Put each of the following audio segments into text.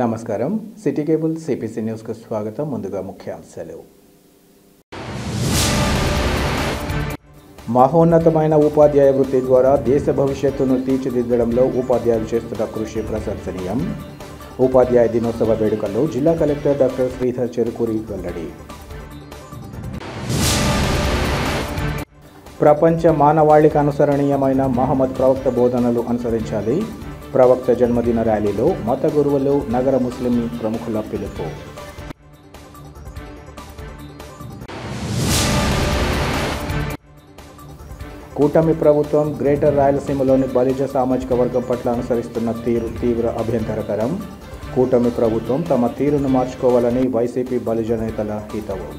నమస్కారం city cable CPC news కు స్వాగతం. ముందుగా ముఖ్యాంశాలు. మహోన్నతమైన ఉపాధ్యాయ వృత్తి ద్వారా దేశ భవిష్యత్తును తీర్చిదిద్దడంలో ఉపాధ్యాయులు చేస్తున్న కృషి ప్రశంసనీయం. ఉపాధ్యాయ దినోత్సవ వేడుకల్లో జిల్లా కలెక్టర్ డాక్టర్ శ్రీధర్ చెరుకూరి వెల్లడి. ప్రపంచ మానవాళికి అనుసరణీయమైన మహమ్మద్ ప్రవక్త బోధనలు అనుసరించాలి. ప్రవక్త జన్మదిన ర్యాలీలో మత గురువులు, నగర ముస్లిం ప్రముఖుల పిలుపు. కూటమి ప్రభుత్వం గ్రేటర్ రాయలసీమలోని బలిజ సామాజిక వర్గం పట్ల అనుసరిస్తున్న తీరు తీవ్ర అభ్యంతరకరం. కూటమి ప్రభుత్వం తమ తీరును మార్చుకోవాలని వైసీపీ బలిజ నేతల హితవు.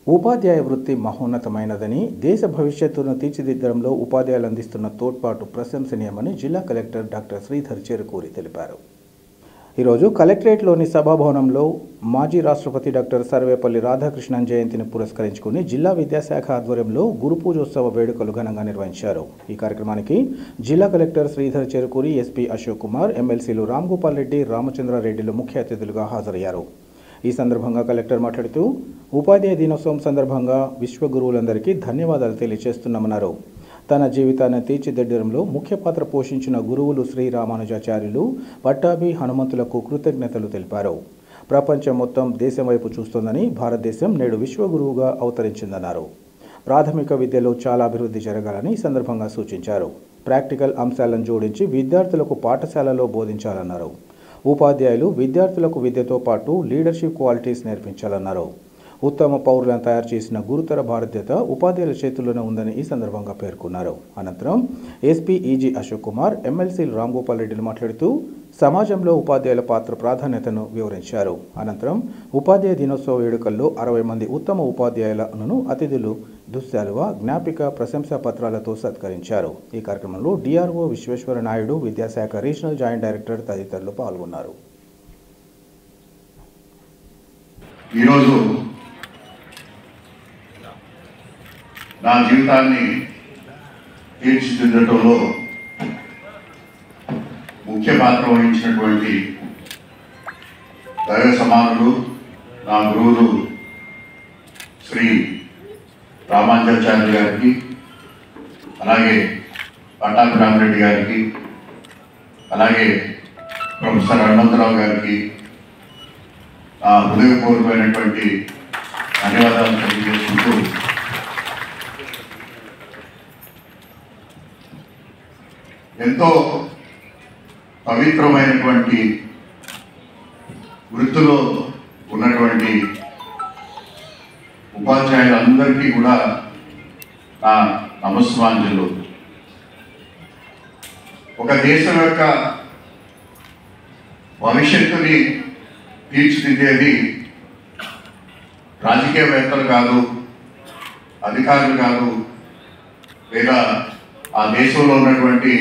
ఉపాధ్యాయ వృత్తి మహోన్నతమైనదని, దేశ భవిష్యత్తును తీర్చిదిద్దడంలో ఉపాధ్యాయులు అందిస్తున్న తోడ్పాటు ప్రశంసనీయమని జిల్లా కలెక్టర్ డాక్టర్ శ్రీధర్ చెరుకూరి తెలిపారు. ఈరోజు కలెక్టరేట్లోని సభాభవనంలో మాజీ రాష్ట్రపతి డాక్టర్ సర్వేపల్లి రాధాకృష్ణన్ జయంతిని పురస్కరించుకుని జిల్లా విద్యాశాఖ ఆధ్వర్యంలో గురు పూజోత్సవ వేడుకలు ఘనంగా నిర్వహించారు. ఈ కార్యక్రమానికి జిల్లా కలెక్టర్ శ్రీధర్ చెరుకూరి, ఎస్పీ అశోక్ కుమార్, ఎమ్మెల్సీలు రామ్గోపాల్ రెడ్డి, రామచంద్రారెడ్డిలు ముఖ్య అతిథులుగా హాజరయ్యారు. ఈ సందర్భంగా కలెక్టర్ మాట్లాడుతూ ఉపాధ్యాయ దినోత్సవం సందర్భంగా విశ్వగురువులందరికీ ధన్యవాదాలు తెలియజేస్తున్నామన్నారు. తన జీవితాన్ని తీర్చిదిద్దడంలో ముఖ్య పాత్ర పోషించిన గురువులు శ్రీ రామానుజాచార్యులు, పట్టాభి, హనుమంతులకు కృతజ్ఞతలు తెలిపారు. ప్రపంచం మొత్తం దేశం వైపు చూస్తోందని, భారతదేశం నేడు విశ్వగురువుగా అవతరించిందన్నారు. ప్రాథమిక విద్యలో చాలా అభివృద్ధి జరగాలని ఈ సందర్భంగా సూచించారు. ప్రాక్టికల్ అంశాలను జోడించి విద్యార్థులకు పాఠశాలలో బోధించాలన్నారు. ఉపాధ్యాయులు విద్యార్థులకు విద్యతో పాటు లీడర్షిప్ క్వాలిటీస్ నేర్పించాలన్నారు. ఉత్తమ పౌరులను తయారు చేసిన గురుతర బాధ్యత ఉపాధ్యాయుల చేతుల్లోనే ఉందని ఈ సందర్భంగా పేర్కొన్నారు. అనంతరం ఎస్పీ ఈజీ అశోక్ కుమార్, ఎమ్మెల్సీ రామ్గోపాల్ రెడ్డిలు మాట్లాడుతూ సమాజంలో ఉపాధ్యాయుల పాత్ర ప్రాధాన్యతను వివరించారు. అనంతరం ఉపాధ్యాయ దినోత్సవ వేడుకల్లో 60 మంది ఉత్తమ ఉపాధ్యాయులను అతిథులు దుశ్శాలువ, జ్ఞాపిక, ప్రశంసా పత్రాలతో సత్కరించారు. ఈ కార్యక్రమంలో డిఆర్ఓ విశ్వేశ్వర నాయుడు, విద్యాశాఖ రీజనల్ జాయింట్ డైరెక్టర్ తదితరులు పాల్గొన్నారు. ఈరోజు నా జీవితాన్ని తీర్చిదిద్దటంలో ముఖ్య పాత్ర వహించినటువంటి దైవ సమానులు, నా గురువులు శ్రీ రామానుజాచార్య గారికి, అలాగే పట్టాభి రామిరెడ్డి గారికి, అలాగే ప్రొఫెసర్ హనుమంతరావు గారికి నా హృదయపూర్వకమైనటువంటి ధన్యవాదాలు తెలియజేసుకుంటూ ఎంతో పవిత్రమైనటువంటి వృత్తిలో ఉన్నటువంటి ఉపాధ్యాయులందరికీ కూడా నా నమస్కారాలు. ఒక దేశం యొక్క భవిష్యత్తుని తీర్చిదిద్దేది రాజకీయవేత్తలు కాదు, అధికారులు కాదు, లేదా ఆ దేశంలో ఉన్నటువంటి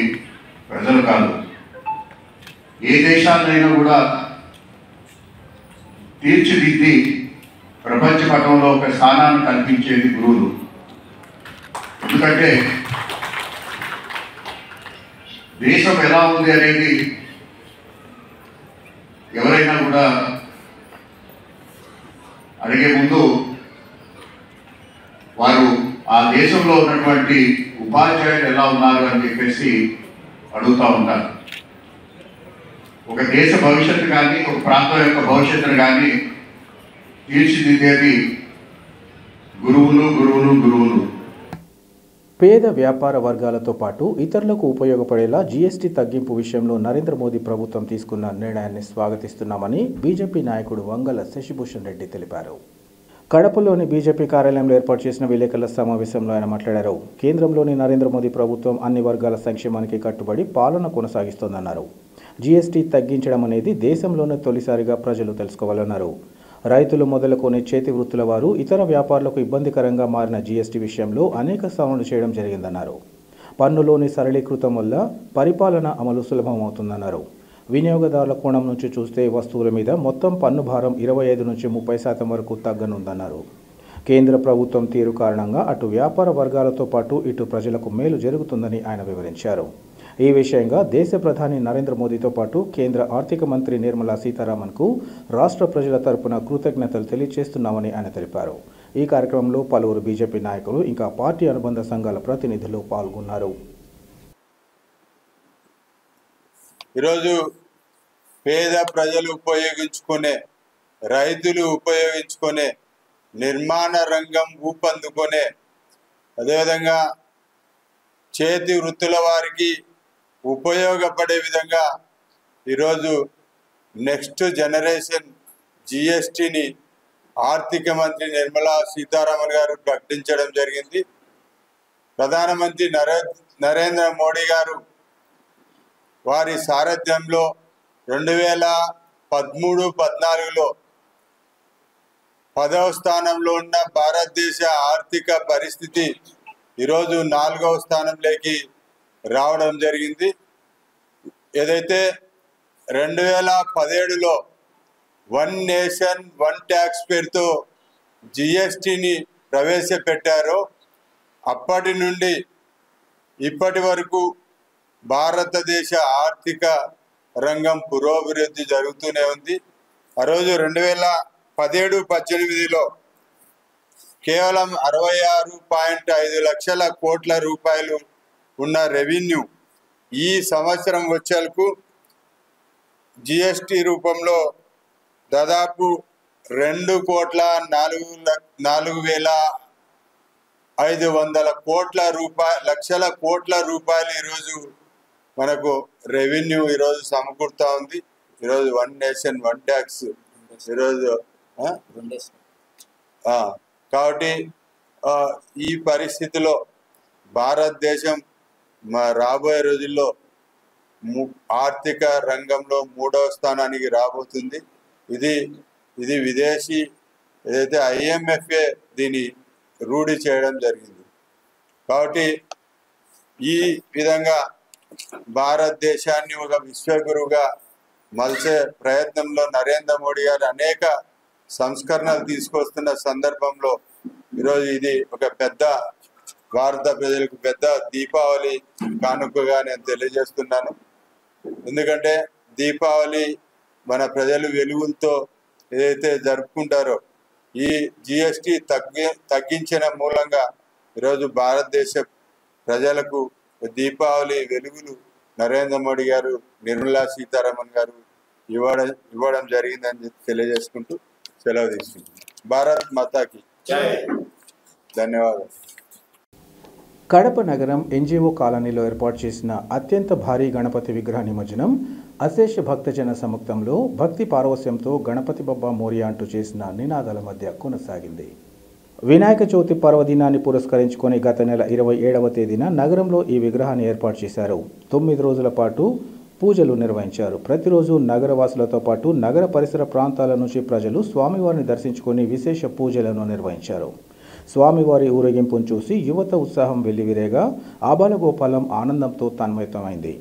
ప్రజలు కాదు. ఏ దేశాన్నైనా కూడా తీర్చిదిద్ది ప్రపంచ పటంలో ఒక స్థానాన్ని కల్పించేది గురువులు. ఎందుకంటే దేశం ఎలా ఉంది అనేది ఎవరైనా కూడా అడిగే ముందు వారు ఆ దేశంలో ఉన్నటువంటి ఉపాధ్యాయులు ఎలా ఉన్నారు అని చెప్పేసి అడుగుతూ ఉంటారు. ఒక దేశ భవిష్యత్తు కానీ, ఒక ప్రాంతం యొక్క భవిష్యత్తును కానీ తీర్చిదిద్దేది గురువులు గురువులు గురువులు. పేద వ్యాపార వర్గాలతో పాటు ఇతరులకు ఉపయోగపడేలా జీఎస్టీ తగ్గింపు విషయంలో నరేంద్ర మోదీ ప్రభుత్వం తీసుకున్న నిర్ణయాన్ని స్వాగతిస్తున్నామని బీజేపీ నాయకుడు వంగల శశిభూషణ్ రెడ్డి తెలిపారు. కడపలోని బీజేపీ కార్యాలయంలో ఏర్పాటు చేసిన విలేకరుల సమావేశంలో ఆయన మాట్లాడారు. కేంద్రంలోని నరేంద్ర మోదీ ప్రభుత్వం అన్ని వర్గాల సంక్షేమానికి కట్టుబడి పాలన కొనసాగిస్తోందన్నారు. జీఎస్టీ తగ్గించడం అనేది దేశంలోనే తొలిసారిగా ప్రజలు తెలుసుకోవాలన్నారు. రైతులు మొదలుకొని చేతి వృత్తుల వారు, ఇతర వ్యాపారులకు ఇబ్బందికరంగా మారిన జీఎస్టీ విషయంలో అనేక సవరణలు చేయడం జరిగిందన్నారు. పన్నులోని సరళీకృతం వల్ల పరిపాలన అమలు సులభమవుతుందన్నారు. వినియోగదారుల కోణం నుంచి చూస్తే వస్తువుల మీద మొత్తం పన్ను భారం 25 నుంచి 30% వరకు తగ్గనుందన్నారు. కేంద్ర ప్రభుత్వం తీరు కారణంగా అటు వ్యాపార వర్గాలతో పాటు ఇటు ప్రజలకు మేలు జరుగుతుందని ఆయన వివరించారు. ఈ విషయంగా దేశ ప్రధాని నరేంద్ర మోదీతో పాటు కేంద్ర ఆర్థిక మంత్రి నిర్మలా సీతారామన్కు రాష్ట్ర ప్రజల తరపున కృతజ్ఞతలు తెలియజేస్తున్నామని ఆయన తెలిపారు. ఈ కార్యక్రమంలో పలువురు బీజేపీ నాయకులు ఇంకా పార్టీ అనుబంధ సంఘాల ప్రతినిధులు పాల్గొన్నారు. ఈరోజు పేద ప్రజలు ఉపయోగించుకునే, రైతులు ఉపయోగించుకునే, నిర్మాణ రంగం ఊపందుకునే, అదేవిధంగా చేతి వృత్తుల వారికి ఉపయోగపడే విధంగా ఈరోజు నెక్స్ట్ జనరేషన్ జిఎస్టిని ఆర్థిక మంత్రి నిర్మలా సీతారామన్ గారు ప్రకటించడం జరిగింది. ప్రధానమంత్రి నరేంద్ర మోడీ గారు వారి సారథ్యంలో 2013-14లో 10వ స్థానంలో ఉన్న భారతదేశ ఆర్థిక పరిస్థితి ఈరోజు 4వ స్థానంలోకి రావడం జరిగింది. ఏదైతే 2017లో వన్ నేషన్ వన్ ట్యాక్స్ పేరుతో జిఎస్టిని ప్రవేశపెట్టారో అప్పటి నుండి ఇప్పటి వరకు భారతదేశ ఆర్థిక రంగం పురోభివృద్ధి జరుగుతూనే ఉంది. ఆ రోజు 2017-18లో కేవలం 66.5 లక్షల కోట్ల రూపాయలు ఉన్న రెవెన్యూ ఈ సంవత్సరం వచ్చేలకు జిఎస్టి రూపంలో దాదాపు 2,04,500 లక్షల కోట్ల రూపాయలు ఈరోజు మనకు రెవెన్యూ ఈరోజు సమకూరుతా ఉంది. ఈరోజు వన్ నేషన్ వన్ ట్యాక్స్ ఈరోజు కాబట్టి ఈ పరిస్థితిలో భారతదేశం రాబోయే రోజుల్లో ఆర్థిక రంగంలో 3వ స్థానానికి రాబోతుంది. ఇది విదేశీ ఏదైతే IMFA దీన్ని రూఢి చేయడం జరిగింది. కాబట్టి ఈ విధంగా భారతదేశాన్ని ఒక విశ్వగురువుగా మలిచే ప్రయత్నంలో నరేంద్ర మోడీ గారు అనేక సంస్కరణలు తీసుకొస్తున్న సందర్భంలో ఈరోజు ఇది ఒక పెద్ద భారత ప్రజలకు పెద్ద దీపావళి కానుకగా నేను తెలియజేస్తున్నాను. ఎందుకంటే దీపావళి మన ప్రజలు వెలుగులతో ఏదైతే జరుపుకుంటారో ఈ జిఎస్టి తగ్గించిన మూలంగా ఈరోజు భారతదేశ ప్రజలకు దీపావళి వెలుగులు నరేంద్ర మోడీ గారు, నిర్మలా సీతారామన్ గారు ఇవ్వడం జరిగిందని తెలియజేసుకుంటూ సెలవు తీసుకుంటున్నాను. భారత్ మాతాకి ధన్యవాదాలు. కడప నగరం ఎన్జిఓ కాలనీలో ఏర్పాటు చేసిన అత్యంత భారీ గణపతి విగ్రహ నిమజ్జనం అశేష భక్తజన సముఖంలో భక్తి పారవస్యంతో గణపతి బబ్బా మోరియా అంటూ చేసిన నినాదాల మధ్య కొనసాగింది. వినాయక చవితి పర్వదినాన్ని పురస్కరించుకొని గత నెల 27వ తేదీన నగరంలో ఈ విగ్రహాన్ని ఏర్పాటు చేశారు. 9 రోజుల పాటు పూజలు నిర్వహించారు. ప్రతిరోజు నగరవాసులతో పాటు నగర పరిసర ప్రాంతాల నుంచి ప్రజలు స్వామివారిని దర్శించుకొని విశేష పూజలను నిర్వహించారు. స్వామివారి ఊరేగింపును చూసి యువత ఉత్సాహం వెల్లివిరేగా ఆబాలగోపాలం ఆనందంతో తన్మయమైంది.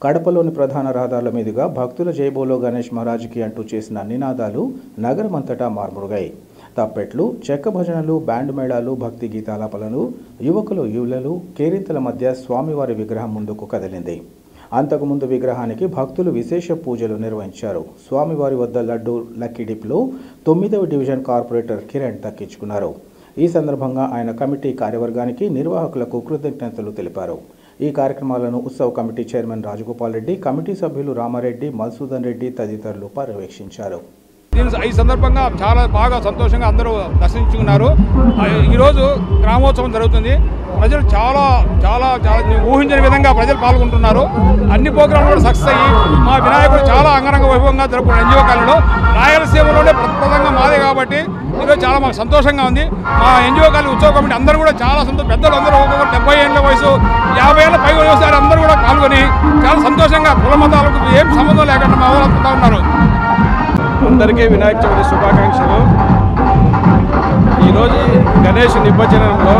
కడపలోని ప్రధాన రహదారుల మీదుగా భక్తుల జైబోలో గణేష్ మహారాజ్కి అంటూ చేసిన నినాదాలు నగరమంతటా మార్మరుగాయి. తప్పెట్లు, చెక్క భజనలు, బ్యాండ్ మేళాలు, భక్తి గీతాలాపనలు, యువకులు యువలలు కేరింతల మధ్య స్వామివారి విగ్రహం ముందుకు కదిలింది. అంతకుముందు విగ్రహానికి భక్తులు విశేష పూజలు నిర్వహించారు. స్వామివారి వద్ద లడ్డూ లక్కీ డిప్లో 9వ డివిజన్ కార్పొరేటర్ కిరణ్ దక్కించుకున్నారు. ఈ సందర్భంగా ఆయన కమిటీ కార్యవర్గానికి, నిర్వాహకులకు కృతజ్ఞతలు తెలిపారు. ఈ కార్యక్రమాలను ఉత్సవ committee chairman Rajagopal Reddy, committee సభ్యులు రామారెడ్డి, మధుసూదన్ రెడ్డి తదితరులు పర్యవేక్షించారు. ఈ సందర్భంగా చాలా బాగా సంతోషంగా అందరూ దర్శించుకున్నారు. ఈరోజు గ్రామోత్సవం జరుగుతుంది. ప్రజలు చాలా చాలా చాలా ఊహించని విధంగా ప్రజలు పాల్గొంటున్నారు. అన్ని ప్రోగ్రాంలు కూడా సక్సెస్ అయ్యి మా వినాయకుడు చాలా అంగరంగ వైభవంగా జరుపుకున్న ఎన్జిఓ కాలనీలో రాయలసీమలోనే ప్రప్రదంగా మాదే కాబట్టి ఈరోజు చాలా మాకు సంతోషంగా ఉంది. మా ఎన్జిఓ కాలనీ ఉత్సవ కమిటీ అందరూ కూడా చాలా పెద్దలు అందరూ ఒక్కొక్కరు 70 ఏళ్ళ వయసు, 50 ఏళ్ళ పై వయసు అందరూ కూడా పాల్గొని చాలా సంతోషంగా కుల మతాలకు ఏం సంబంధం లేకుండా మా ఊరంతా ఉన్నారు. అందరికీ వినాయక చవితి శుభాకాంక్షలు. ఈరోజు గణేష్ నిమజ్జనంలో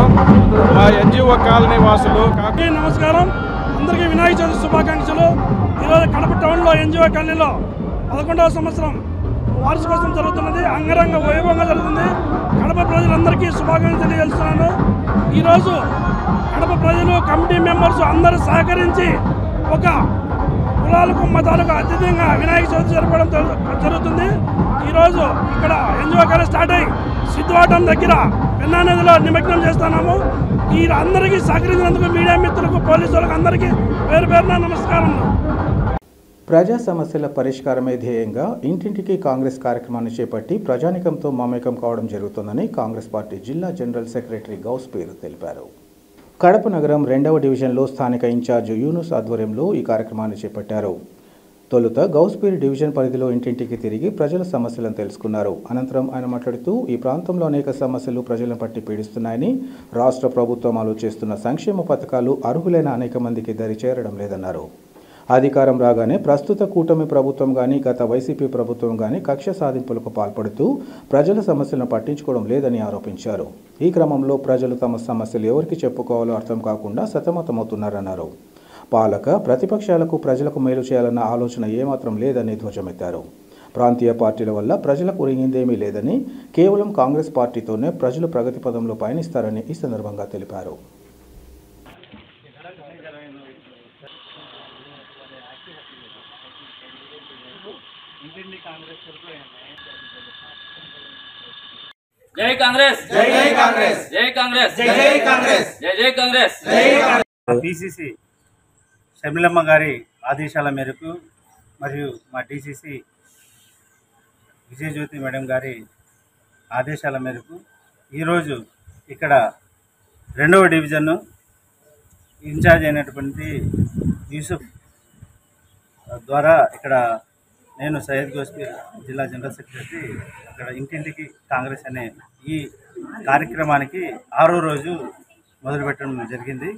మా ఎన్జిఓ కాలనీ వాసులు నమస్కారం. అందరికీ వినాయక చవితి శుభాకాంక్షలు. ఈరోజు కడప టౌన్లో ఎన్జిఓ కాలనీలో 11వ సంవత్సరం వార్షికోత్సవం జరుగుతున్నది. అంగరంగ వైభవంగా జరుగుతుంది. కడప ప్రజలందరికీ శుభాకాంక్షలు తెలియజేస్తున్నాను. ఈరోజు కడప ప్రజలు, కమిటీ మెంబర్స్ అందరూ సహకరించి ఒక కులాలకు మతాలకు అతీతంగా వినాయక చవితి జరపడం జరుగుతుంది. ఈరోజు ఇక్కడ ఎన్జిఓ కాలేజ్ స్టార్ట్ అయ్యి సిద్ధవాటం దగ్గర పెన్నా నదిలో నిమగ్నం చేస్తున్నాము. ఈ అందరికీ సహకరించినందుకు మీడియా మిత్రులకు, పోలీసు వాళ్ళకి అందరికీ పేరు పేరున నమస్కారములు. ప్రజా సమస్యల పరిష్కారమే ధ్యేయంగా ఇంటింటికి కాంగ్రెస్ కార్యక్రమాన్ని చేపట్టి ప్రజానికంతో మమేకం కావడం జరుగుతుందని కాంగ్రెస్ పార్టీ జిల్లా జనరల్ సెక్రటరీ గౌస్పీర్ తెలిపారు. కడప నగరం 2వ డివిజన్లో స్థానిక ఇన్ఛార్జ్ యూనుస్ ఆధ్వర్యంలో ఈ కార్యక్రమాన్ని చేపట్టారు. తొలుత గౌస్పీర్ డివిజన్ పరిధిలో ఇంటింటికి తిరిగి ప్రజల సమస్యలను తెలుసుకున్నారు. అనంతరం ఆయన మాట్లాడుతూ ఈ ప్రాంతంలో అనేక సమస్యలు ప్రజలను పట్టి పీడిస్తున్నాయని, రాష్ట్ర ప్రభుత్వం అమలు చేస్తున్న సంక్షేమ పథకాలు అర్హులైన అనేక మందికి దరి చేరడం లేదన్నారు. అధికారం రాగానే ప్రస్తుత కూటమి ప్రభుత్వం కానీ గత వైసీపీ ప్రభుత్వం కానీ కక్ష సాధింపులకు పాల్పడుతూ ప్రజల సమస్యలను పట్టించుకోవడం లేదని ఆరోపించారు. ఈ క్రమంలో ప్రజలు తమ సమస్యలు ఎవరికి చెప్పుకోవాలో అర్థం కాకుండా సతమతమవుతున్నారన్నారు. పాలక ప్రతిపక్షాలకు ప్రజలకు మేలు చేయాలన్న ఆలోచన ఏమాత్రం లేదని ధ్వజమెత్తారు. ప్రాంతీయ పార్టీల వల్ల ప్రజలకు ఒరిగిందేమీ లేదని, కేవలం కాంగ్రెస్ పార్టీతోనే ప్రజలు ప్రగతి పదంలో పయనిస్తారని ఈ సందర్భంగా తెలిపారు. జై కాంగ్రెస్, జై జై కాంగ్రెస్, జై కాంగ్రెస్, జై జై కాంగ్రెస్, జై జై కాంగ్రెస్. పిసిసి షర్మిలమ్మ గారి ఆదేశాల మేరకు మరియు మా డిసిసి విజయజ్యోతి మేడం గారి ఆదేశాల మేరకు ఈరోజు ఇక్కడ 2వ డివిజన్ ఇన్ఛార్జ్ అయినటువంటి యూసుఫ్ ద్వారా ఇక్కడ నేను సయ్యద్ గౌస్పీర్ జిల్లా జనరల్ సెక్రటరీ ఇక్కడ ఇంటింటికి కాంగ్రెస్ అనే ఈ కార్యక్రమానికి 6వ రోజు మొదలుపెట్టడం జరిగింది.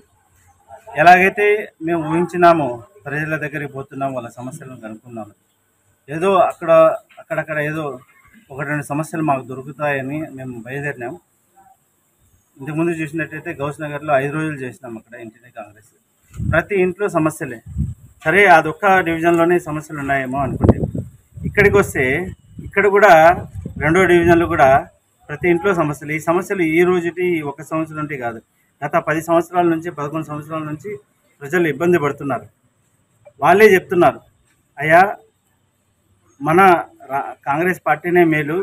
ఎలాగైతే మేము ఊహించినామో ప్రజల దగ్గరికి పోతున్నాము, వాళ్ళ సమస్యలను కనుక్కున్నాము. ఏదో అక్కడక్కడ ఏదో 1-2 సమస్యలు మాకు దొరుకుతాయని మేము బయలుదేరినాము. ఇంతకుముందు చూసినట్టయితే గౌస్ నగర్లో 5 రోజులు చేసినాం అక్కడ ఇంటింటి కాంగ్రెస్. ప్రతి ఇంట్లో సమస్యలే. సరే అదొక్క డివిజన్లోనే సమస్యలు ఉన్నాయేమో అనుకుంటే ఇక్కడికి వస్తే ఇక్కడ కూడా 2వ డివిజన్లో కూడా ప్రతి ఇంట్లో సమస్యలు. ఈ సమస్యలు ఈ రోజుటి 1 సంవత్సరం నుండి కాదు, గత 10 సంవత్సరాల నుంచి 11 సంవత్సరాల నుంచి ప్రజలు ఇబ్బంది పడుతున్నారు. వాళ్ళే చెప్తున్నారు, అయ్యా మన కాంగ్రెస్ పార్టీనే మేలు.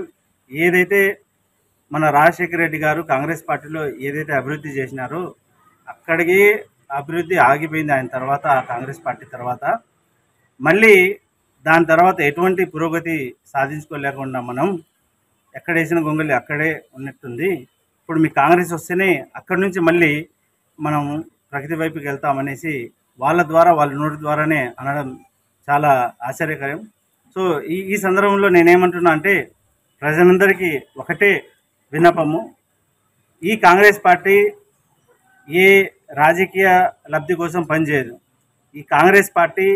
ఏదైతే మన రాజశేఖర రెడ్డి గారు కాంగ్రెస్ పార్టీలో ఏదైతే అభివృద్ధి చేసినారో అక్కడికి అభివృద్ధి ఆగిపోయింది. ఆయన తర్వాత కాంగ్రెస్ పార్టీ తర్వాత మళ్ళీ దాని తర్వాత ఎటువంటి పురోగతి సాధించుకోలేకుండా మనం ఎక్కడేసిన గొంగలి అక్కడే ఉన్నట్టుంది. ఇప్పుడు మీ కాంగ్రెస్ వస్తేనే అక్కడి నుంచి మళ్ళీ మనం ప్రగతి వైపుకి వెళ్తామనేసి వాళ్ళ నోటి ద్వారానే అనడం చాలా ఆశ్చర్యకరం. సో ఈ సందర్భంలో నేనేమంటున్నా అంటే ప్రజలందరికీ ఒకటే విన్నపము, ఈ కాంగ్రెస్ పార్టీ ఏ రాజకీయ లబ్ధి కోసం పనిచేయదు. ఈ కాంగ్రెస్ పార్టీ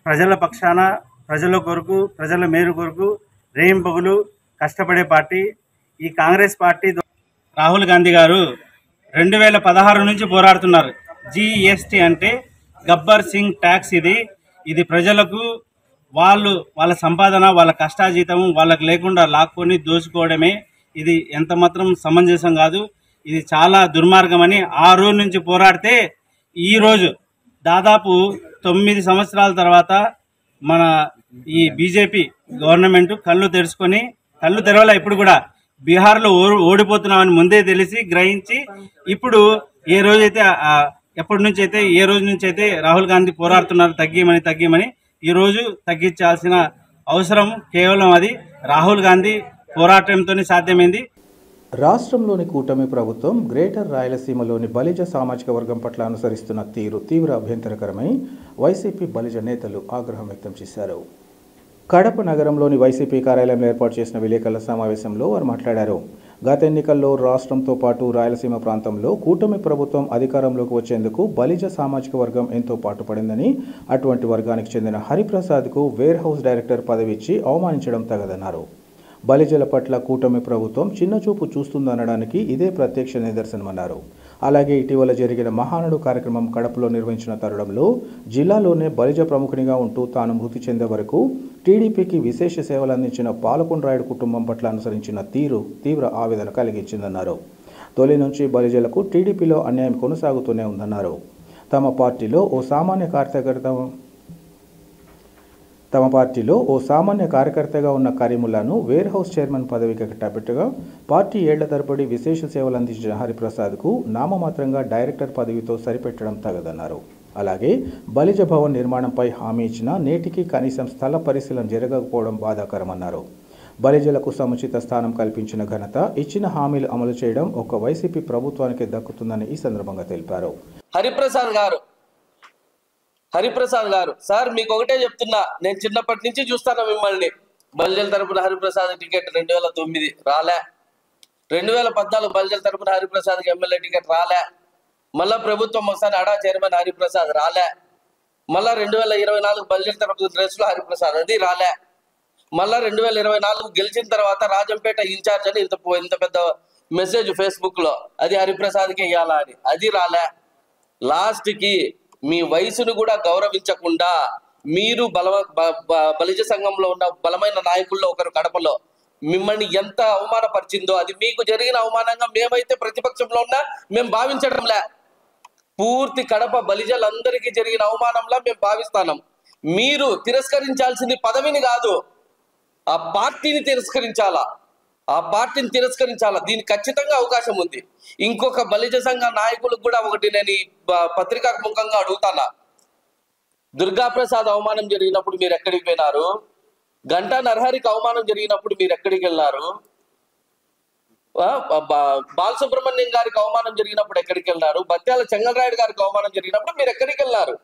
ప్రజల పక్షాన, ప్రజల కొరకు, ప్రజల మేలు కొరకు రేయింపగులు కష్టపడే పార్టీ. ఈ కాంగ్రెస్ పార్టీ రాహుల్ గాంధీ గారు 2016 నుంచి పోరాడుతున్నారు. జిఎస్టీ అంటే గబ్బర్ సింగ్ ట్యాక్స్. ఇది ప్రజలకు వాళ్ళ సంపాదన, వాళ్ళ కష్టాజీతం వాళ్ళకు లేకుండా లాక్కొని దోచుకోవడమే. ఇది ఎంత మాత్రం సమంజసం కాదు. ఇది చాలా దుర్మార్గమని ఆ రోజు నుంచి పోరాడితే ఈరోజు దాదాపు 9 సంవత్సరాల తర్వాత మన ఈ బీజేపీ గవర్నమెంట్ కళ్ళు తెరవలే. ఇప్పుడు కూడా బీహార్లో ఓడిపోతున్నామని ముందే తెలిసి గ్రహించి ఇప్పుడు ఏ రోజు నుంచి అయితే రాహుల్ గాంధీ పోరాడుతున్నారు తగ్గిమని ఈ రోజు తగ్గించాల్సిన అవసరం కేవలం అది రాహుల్ గాంధీ పోరాటంతోనే సాధ్యమైంది. రాష్ట్రంలోని కూటమి ప్రభుత్వం గ్రేటర్ రాయలసీమలోని బలిజ సామాజిక వర్గం పట్ల అనుసరిస్తున్న తీరు తీవ్ర అభ్యంతరకరమై వైసీపీ బలిజ నేతలు ఆగ్రహం వ్యక్తం చేశారు. కడప నగరంలోని వైసీపీ కార్యాలయంలో ఏర్పాటు చేసిన విలేకరుల సమావేశంలో వారు మాట్లాడారు. గత ఎన్నికల్లో రాష్ట్రంతో పాటు రాయలసీమ ప్రాంతంలో కూటమి ప్రభుత్వం అధికారంలోకి వచ్చేందుకు బలిజ సామాజిక వర్గం ఎంతో పాటుపడిందని, అటువంటి వర్గానికి చెందిన హరిప్రసాద్కు వేర్ హౌస్ డైరెక్టర్ పదవి ఇచ్చి అవమానించడం తగదన్నారు. బలిజల పట్ల కూటమి ప్రభుత్వం చిన్నచూపు చూస్తుందనడానికి ఇదే ప్రత్యక్ష నిదర్శనమన్నారు. అలాగే ఇటీవల జరిగిన మహానాడు కార్యక్రమం కడపలో నిర్వహించిన తరుణంలో జిల్లాలోనే బలిజ ప్రముఖునిగా ఉంటూ తాను మృతి చెందే వరకు టీడీపీకి విశేష సేవలు అందించిన పాలకొండరాయుడు కుటుంబం పట్ల అనుసరించిన తీరు తీవ్ర ఆవేదన కలిగించిందన్నారు. తొలి నుంచి బలిజలకు టీడీపీలో అన్యాయం కొనసాగుతూనే ఉందన్నారు. తమ పార్టీలో ఓ సామాన్య కార్యకర్తగా ఉన్న కరీముల్లాను వేర్ హౌస్ చైర్మన్ పదవికి కట్టబెట్టగా పార్టీ ఏళ్ల తరబడి విశేష సేవలు అందించిన హరిప్రసాద్కు నామమాత్రంగా డైరెక్టర్ పదవితో సరిపెట్టడం తగదన్నారు. అలాగే బలిజ భవన్ నిర్మాణంపై హామీ ఇచ్చినా నేటికి కనీసం స్థల పరిశీలన జరగకపోవడం బాధాకరమన్నారు. బలిజలకు సముచిత స్థానం కల్పించిన ఘనత, ఇచ్చిన హామీలు అమలు చేయడం ఒక వైసీపీ ప్రభుత్వానికి దక్కుతుందని ఈ సందర్భంగా తెలిపారు. హరిప్రసాద్ గారు సార్, మీకు ఒకటే చెప్తున్నా, నేను చిన్నప్పటి నుంచి చూస్తాను మిమ్మల్ని. బలిజల తరపున హరిప్రసాద్ టికెట్ 2009 రాలే, 2014 బలిజల తరపున హరిప్రసాద్కి ఎమ్మెల్యే టికెట్ రాలే, మళ్ళా ప్రభుత్వం ఒకసారి అడా చైర్మన్ హరిప్రసాద్ రాలే, మళ్ళా 2024 బలిజల తరపున డ్రెస్లో హరిప్రసాద్ అది రాలే, మళ్ళా 2024 గెలిచిన తర్వాత రాజంపేట ఇన్ఛార్జ్ అని ఇంత పెద్ద మెసేజ్ ఫేస్బుక్ లో, అది హరిప్రసాద్కి ఇవ్వాలా అని, అది రాలే. లాస్ట్ కి మీ వయసును కూడా గౌరవించకుండా మీరు బలిజ సంఘంలో ఉన్న బలమైన నాయకుల్లో ఒకరు కడపలో మిమ్మల్ని ఎంత అవమానపరిచిందో, అది మీకు జరిగిన అవమానంగా మేమైతే ప్రతిపక్షంలో ఉన్నా మేము భావించడంలే. పూర్తి కడప బలిజలందరికీ జరిగిన అవమానంలా మేము భావిస్తున్నాం. మీరు తిరస్కరించాల్సింది పదవిని కాదు, ఆ పార్టీని తిరస్కరించాలా. దీనికి ఖచ్చితంగా అవకాశం ఉంది. ఇంకొక బలిజ సంఘ నాయకులకు కూడా ఒకటి నేను ఈ పత్రికాముఖంగా అడుగుతానా, దుర్గాప్రసాద్ అవమానం జరిగినప్పుడు మీరు ఎక్కడికి పోయినారు? గంటా నరహరికి అవమానం జరిగినప్పుడు మీరు ఎక్కడికి వెళ్ళారు? బాలసుబ్రహ్మణ్యం గారికి అవమానం జరిగినప్పుడు ఎక్కడికి వెళ్ళారు? బత్యాల చెంగలరాయుడు గారికి అవమానం జరిగినప్పుడు మీరు ఎక్కడికి వెళ్ళారు?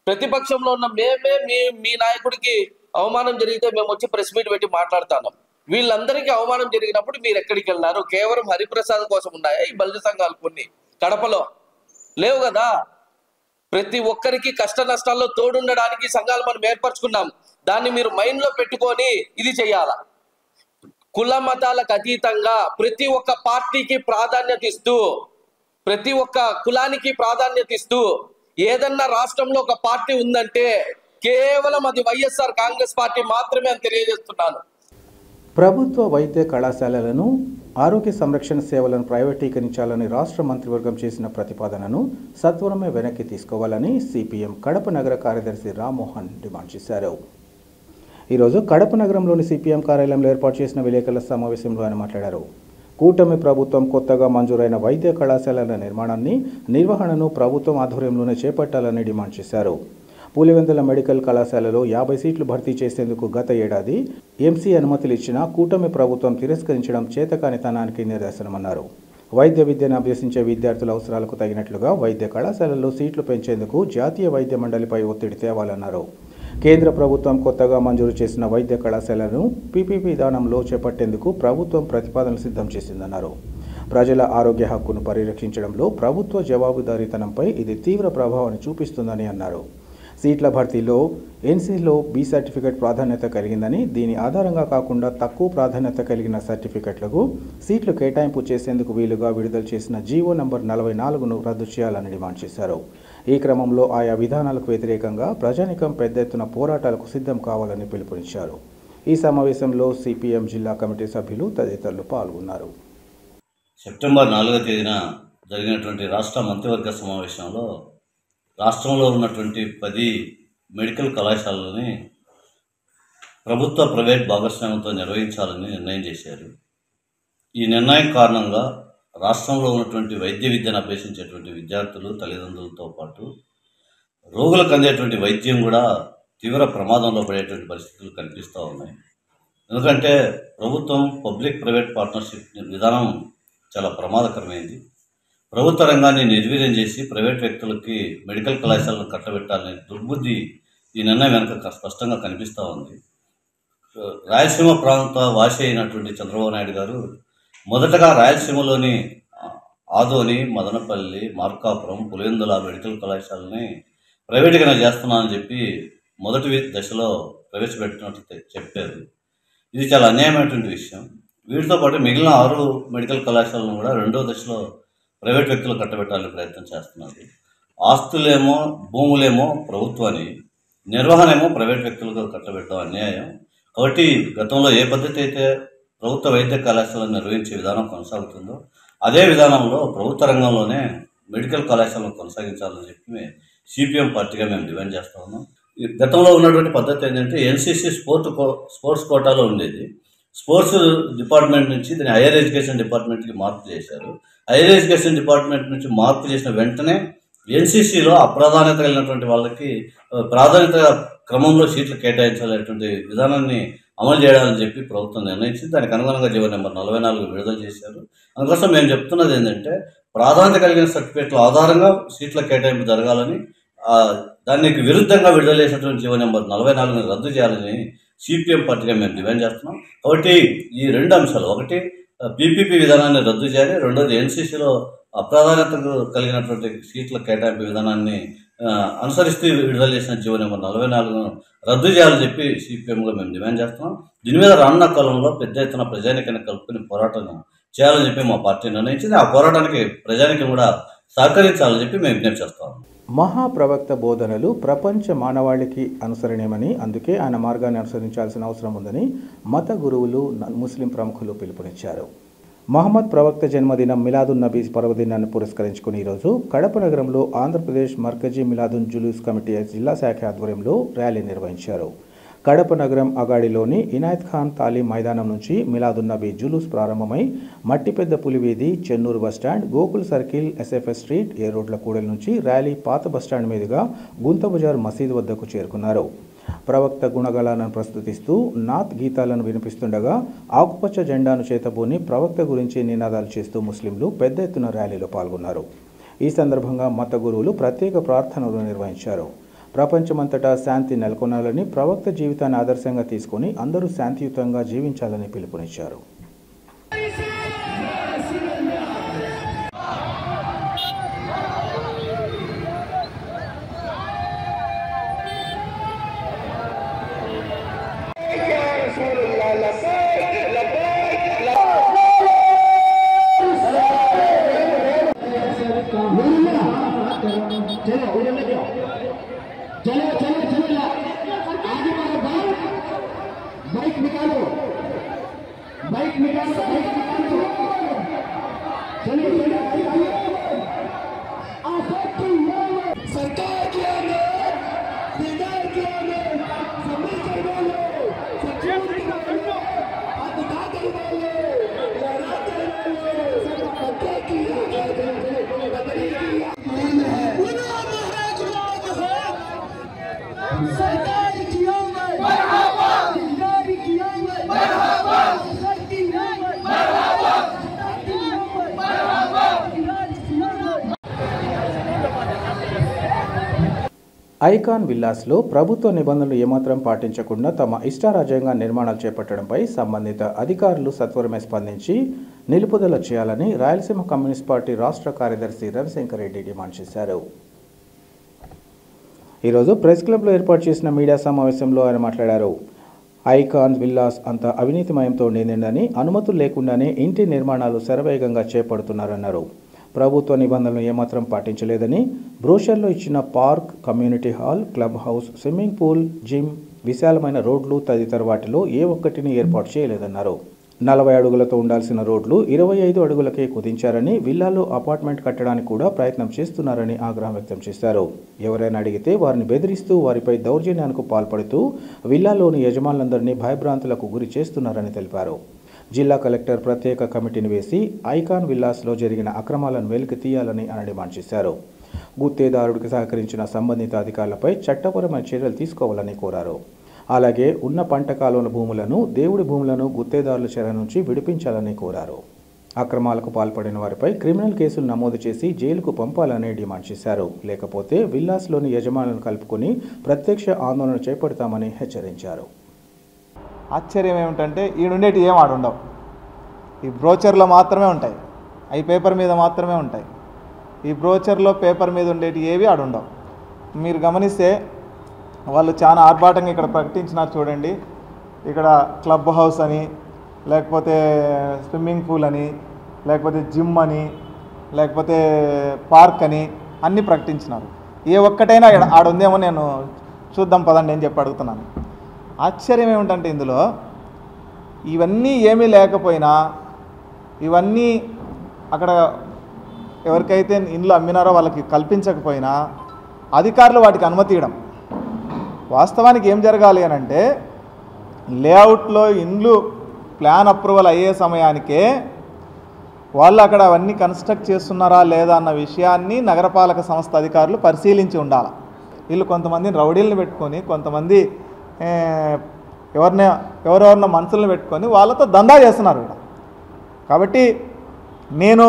ప్రతిపక్షంలో ఉన్న మేమే మీ నాయకుడికి అవమానం జరిగితే మేము వచ్చి ప్రెస్ మీట్ పెట్టి మాట్లాడతాను. వీళ్ళందరికీ అవమానం జరిగినప్పుడు మీరు ఎక్కడికి వెళ్ళారు? కేవలం హరిప్రసాద్ కోసం ఉన్నాయా ఈ బలిజ సంఘాలు? కొన్ని కడపలో లేవు కదా. ప్రతి ఒక్కరికి కష్ట నష్టాల్లో తోడుండడానికి సంఘాలు మనం ఏర్పరచుకున్నాం. దాన్ని మీరు మైండ్ లో పెట్టుకొని ఇది చెయ్యాల. కుల మతాలకు అతీతంగా ప్రతి ఒక్క పార్టీకి ప్రాధాన్యత ఇస్తూ, ప్రతి ఒక్క కులానికి ప్రాధాన్యత ఇస్తూ ఏదన్నా రాష్ట్రంలో ఒక పార్టీ ఉందంటే కేవలం అది వైఎస్ఆర్ కాంగ్రెస్ పార్టీ మాత్రమే అని తెలియజేస్తున్నాను. ప్రభుత్వ వైద్య కళాశాలలను, ఆరోగ్య సంరక్షణ సేవలను ప్రైవేటీకరించాలని రాష్ట్ర మంత్రివర్గం చేసిన ప్రతిపాదనను సత్వరమే వెనక్కి తీసుకోవాలని సిపిఎం కడప నగర కార్యదర్శి రామ్మోహన్ డిమాండ్ చేశారు. ఈరోజు కడప నగరంలోని సిపిఎం కార్యాలయంలో ఏర్పాటు చేసిన విలేకరుల సమావేశంలో ఆయన మాట్లాడారు. కూటమి ప్రభుత్వం కొత్తగా మంజూరైన వైద్య కళాశాలల నిర్మాణాన్ని, నిర్వహణను ప్రభుత్వం ఆధ్వర్యంలోనే చేపట్టాలని డిమాండ్ చేశారు. పులివెందుల మెడికల్ కళాశాలలో 50 సీట్లు భర్తీ చేసేందుకు గత ఏడాది ఎంసీ అనుమతులు ఇచ్చినా కూటమి ప్రభుత్వం తిరస్కరించడం చేతకానితనానికి నిదర్శనమన్నారు. వైద్య విద్యను అభ్యసించే విద్యార్థుల అవసరాలకు తగినట్లుగా వైద్య కళాశాలల్లో సీట్లు పెంచేందుకు జాతీయ వైద్య మండలిపై ఒత్తిడి తేవాలన్నారు. కేంద్ర ప్రభుత్వం కొత్తగా మంజూరు చేసిన వైద్య కళాశాలను పీపీపీ విధానంలో చేపట్టేందుకు ప్రభుత్వం ప్రతిపాదనలు సిద్ధం చేసిందన్నారు. ప్రజల ఆరోగ్య హక్కును పరిరక్షించడంలో ప్రభుత్వ జవాబుదారీతనంపై ఇది తీవ్ర ప్రభావాన్ని చూపిస్తుందని అన్నారు. సీట్ల భర్తీలో ఎన్సీలో బి సర్టిఫికెట్ ప్రాధాన్యత కలిగిందని, దీని ఆధారంగా కాకుండా తక్కువ ప్రాధాన్యత కలిగిన సర్టిఫికెట్లకు సీట్లు కేటాయింపు చేసేందుకు వీలుగా విడుదల చేసిన జీవో నంబర్ 44ను రద్దు చేయాలని డిమాండ్ చేశారు. ఈ క్రమంలో ఆయా విధానాలకు వ్యతిరేకంగా ప్రజానికం పెద్ద ఎత్తున పోరాటాలకు సిద్ధం కావాలని పిలుపునిచ్చారు. ఈ సమావేశంలో సిపిఎం జిల్లా కమిటీ సభ్యులు తదితరులు పాల్గొన్నారు. సెప్టెంబర్ 4వ తేదీన జరిగినటువంటి రాష్ట్ర మంత్రివర్గ సమావేశంలో రాష్ట్రంలో ఉన్నటువంటి 10 మెడికల్ కళాశాలలని ప్రభుత్వ ప్రైవేట్ భాగస్వామ్యంతో నిర్వహించాలని నిర్ణయం చేశారు. ఈ నిర్ణయం కారణంగా రాష్ట్రంలో ఉన్నటువంటి వైద్య విద్యను అభ్యసించేటువంటి విద్యార్థులు, తల్లిదండ్రులతో పాటు రోగులకు అందేటువంటి వైద్యం కూడా తీవ్ర ప్రమాదంలో పడేటువంటి పరిస్థితులు కనిపిస్తూ ఉన్నాయి. ఎందుకంటే ప్రభుత్వం పబ్లిక్ ప్రైవేట్ పార్ట్నర్షిప్ విధానం చాలా ప్రమాదకరమైంది. ప్రభుత్వ రంగాన్ని నిర్వీర్యం చేసి ప్రైవేట్ వ్యక్తులకి మెడికల్ కళాశాలను కట్టబెట్టాలనే దుర్బుద్ధి ఈ నిర్ణయం వెనుక స్పష్టంగా కనిపిస్తూ ఉంది. రాయలసీమ ప్రాంత వాసి అయినటువంటి చంద్రబాబు నాయుడు గారు మొదటగా రాయలసీమలోని ఆదోని, మదనపల్లి, మార్కాపురం, పులివెందుల మెడికల్ కళాశాలని ప్రైవేట్గానే చేస్తున్నానని చెప్పి మొదటి దశలో ప్రవేశపెట్టినట్టు చెప్పారు. ఇది చాలా అన్యాయమైనటువంటి విషయం. వీటితో పాటు మిగిలిన 6 మెడికల్ కళాశాలను కూడా రెండో దశలో ప్రైవేట్ వ్యక్తులు కట్టబెట్టాలని ప్రయత్నం చేస్తున్నారు. ఆస్తులేమో, భూములేమో ప్రభుత్వాన్ని, నిర్వహణేమో ప్రైవేట్ వ్యక్తులకు కట్టబెట్టడం అన్యాయం. కాబట్టి గతంలో ఏ పద్ధతి అయితే ప్రభుత్వ వైద్య కళాశాలను నిర్వహించే విధానం కొనసాగుతుందో అదే విధానంలో ప్రభుత్వ రంగంలోనే మెడికల్ కళాశాలను కొనసాగించాలని చెప్పి సిపిఎం పార్టీగా మేము డిమాండ్ చేస్తా ఉన్నాం. గతంలో ఉన్నటువంటి పద్ధతి ఏంటంటే ఎన్సీసీ స్పోర్ట్స్ కోటాలో ఉండేది. స్పోర్ట్స్ డిపార్ట్మెంట్ నుంచి దీన్ని హైయర్ ఎడ్యుకేషన్ డిపార్ట్మెంట్కి మార్పు చేశారు. హైయర్ ఎడ్యుకేషన్ డిపార్ట్మెంట్ నుంచి మార్పు చేసిన వెంటనే ఎన్సీసీలో అప్రాధాన్యత కలిగినటువంటి వాళ్ళకి ప్రాధాన్యత క్రమంలో సీట్లు కేటాయించాలనేటువంటి విధానాన్ని అమలు చేయాలని చెప్పి ప్రభుత్వం నిర్ణయించింది. దానికి అనుగుణంగా జీవో నెంబర్ 44 విడుదల చేశారు. అందుకోసం మేము చెప్తున్నది ఏంటంటే ప్రాధాన్యత కలిగిన సర్టిఫికేట్ల ఆధారంగా సీట్ల కేటాయింపు జరగాలని, దానికి విరుద్ధంగా విడుదల చేసినటువంటి జీవో నెంబర్ 44ని రద్దు చేయాలని సిపిఎం పార్టీగా మేము డిమాండ్ చేస్తున్నాం. కాబట్టి ఈ 2 అంశాలు, ఒకటి పీపీపీ విధానాన్ని రద్దు చేయాలి, రెండోది ఎన్సీసీలో అప్రాధాన్యతకు కలిగినటువంటి సీట్ల కేటాయింపు విధానాన్ని అనుసరిస్తూ విడుదల చేసిన జీవో నెంబర్ 44ను రద్దు చేయాలని చెప్పి సిపిఎంగా మేము డిమాండ్ చేస్తున్నాం. దీని మీద రానున్న కాలంలో పెద్ద ఎత్తున ప్రజానికాన్ని కలుపుకుని పోరాటం చేయాలని చెప్పి మా పార్టీ నిర్ణయించింది. ఆ పోరాటానికి ప్రజానికం కూడా సహకరించాలని చెప్పి మేము విజ్ఞప్తి చేస్తాం. మహాప్రవక్త బోధనలు ప్రపంచ మానవాళికి అనుసరణీయమని, అందుకే ఆయన మార్గాన్ని అనుసరించాల్సిన అవసరం ఉందని మత గురువులు, ముస్లిం ప్రముఖులు పిలుపునిచ్చారు. మహమ్మద్ ప్రవక్త జన్మదినం మిలాదున్ నబీ పర్వదినాన్ని పురస్కరించుకుని ఈరోజు కడప నగరంలో ఆంధ్రప్రదేశ్ మర్కజీ మిలాదున్ జులూస్ కమిటీ జిల్లా శాఖ ఆధ్వర్యంలో ర్యాలీ నిర్వహించారు. కడప నగరం అగాడిలోని ఇనాయత్ ఖాన్ తాలీం మైదానం నుంచి మిలాదున్ నబీ జులూస్ ప్రారంభమై మట్టిపెద్ద Pulivedhi, Chennuru bus stand, Gokul circle, SFS street, ఏ రోడ్ల కూడలి నుంచి ర్యాలీ పాత బస్టాండ్ మీదుగా గుంతబజార్ మసీదు వద్దకు చేరుకున్నారు. ప్రవక్త గుణగణాలను ప్రస్తుతిస్తూ నాత్ గీతాలను వినిపిస్తుండగా ఆకుపచ్చ జెండాను చేతబూని ప్రవక్త గురించి నినాదాలు చేస్తూ ముస్లింలు పెద్ద ఎత్తున ర్యాలీలో పాల్గొన్నారు. ఈ సందర్భంగా మత గురువులు ప్రత్యేక ప్రార్థనలు నిర్వహించారు. ప్రపంచమంతటా శాంతి నెలకొనాలని, ప్రవక్త జీవితాన్ని ఆదర్శంగా తీసుకుని అందరూ శాంతియుతంగా జీవించాలని పిలుపునిచ్చారు. ఐకాన్ విల్లాస్లో ప్రభుత్వ నిబంధనలు ఏమాత్రం పాటించకుండా తమ ఇష్టారాజ్యంగా నిర్మాణాలు చేపట్టడంపై సంబంధిత అధికారులు సత్వరమే స్పందించి నిలుపుదల చేయాలని రాయలసీమ కమ్యూనిస్ట్ పార్టీ రాష్ట్ర కార్యదర్శి రవిశంకర్ రెడ్డి డిమాండ్ చేశారు. ఈరోజు ప్రెస్ క్లబ్లో ఏర్పాటు చేసిన మీడియా సమావేశంలో ఆయన మాట్లాడారు. ఐకాన్ విల్లాస్ అంత అవినీతిమయంతో నిండిందని, అనుమతులు లేకుండానే ఇంటి నిర్మాణాలు శరవేగంగా చేపడుతున్నారన్నారు. ప్రభుత్వ నిబంధనలు ఏమాత్రం పాటించలేదని, బ్రోషర్లో ఇచ్చిన park, community hall, club house, swimming pool, gym, విశాలమైన రోడ్లు తదితర వాటిలో ఏ ఒక్కటిని ఏర్పాటు చేయలేదన్నారు. 40 అడుగులతో ఉండాల్సిన రోడ్లు 25 అడుగులకే కుదించారని, విల్లాలో అపార్ట్మెంట్ కట్టడానికి కూడా ప్రయత్నం చేస్తున్నారని ఆగ్రహం వ్యక్తం చేశారు. ఎవరైనా అడిగితే వారిని బెదిరిస్తూ వారిపై దౌర్జన్యానికి పాల్పడుతూ విల్లాలోని యజమానులందరినీ భయభ్రాంతులకు గురి చేస్తున్నారని తెలిపారు. జిల్లా కలెక్టర్ ప్రత్యేక కమిటీని వేసి ఐకాన్ విల్లాస్లో జరిగిన అక్రమాలను వెలికి తీయాలని ఆయన డిమాండ్ చేశారు. గుత్తేదారుడికి సహకరించిన సంబంధిత అధికారులపై చట్టపరమైన చర్యలు తీసుకోవాలని కోరారు. అలాగే ఉన్న పంట కాలువల భూములను, దేవుడి భూములను గుత్తేదారుల చెర నుంచి విడిపించాలని కోరారు. అక్రమాలకు పాల్పడిన వారిపై క్రిమినల్ కేసులు నమోదు చేసి జైలుకు పంపాలని డిమాండ్ చేశారు. లేకపోతే విల్లాస్లోని యజమానులను కలుపుకొని ప్రత్యక్ష ఆందోళన చేపడతామని హెచ్చరించారు. ఆశ్చర్యం ఏమిటంటే ఈడుండేటి ఏం ఆడుండవు, ఈ బ్రోచర్లో మాత్రమే ఉంటాయి, అవి పేపర్ మీద మాత్రమే ఉంటాయి. ఈ బ్రోచర్లో పేపర్ మీద ఉండేటి ఏవి ఆడుండవు. మీరు గమనిస్తే వాళ్ళు చాలా ఆర్భాటంగా ఇక్కడ ప్రకటించినారు చూడండి. ఇక్కడ క్లబ్ హౌస్ అని, లేకపోతే స్విమ్మింగ్ పూల్ అని, లేకపోతే జిమ్ అని, లేకపోతే పార్క్ అని అన్నీ ప్రకటించినారు. ఏ ఒక్కటైనా ఆడుందేమో నేను చూద్దాం పదండి అని చెప్పి అడుగుతున్నాను. ఆశ్చర్యం ఏమిటంటే ఇందులో ఇవన్నీ ఏమీ లేకపోయినా, ఇవన్నీ అక్కడ ఎవరికైతే ఇండ్లు అమ్మినారో వాళ్ళకి కల్పించకపోయినా అధికారులు వాటికి అనుమతి ఇవ్వడం. వాస్తవానికి ఏం జరగాలి అని అంటే లేఅవుట్లో ఇండ్లు ప్లాన్ అప్రూవల్ అయ్యే సమయానికే వాళ్ళు అక్కడ అవన్నీ కన్స్ట్రక్ట్ చేస్తున్నారా లేదా అన్న విషయాన్ని నగరపాలక సంస్థ అధికారులు పరిశీలించి ఉండాలి. వీళ్ళు కొంతమందిని రౌడీలను పెట్టుకొని కొంతమంది ఎవరెవరిన మనుషులను పెట్టుకొని వాళ్ళతో దందా చేస్తున్నారు. కాబట్టి నేను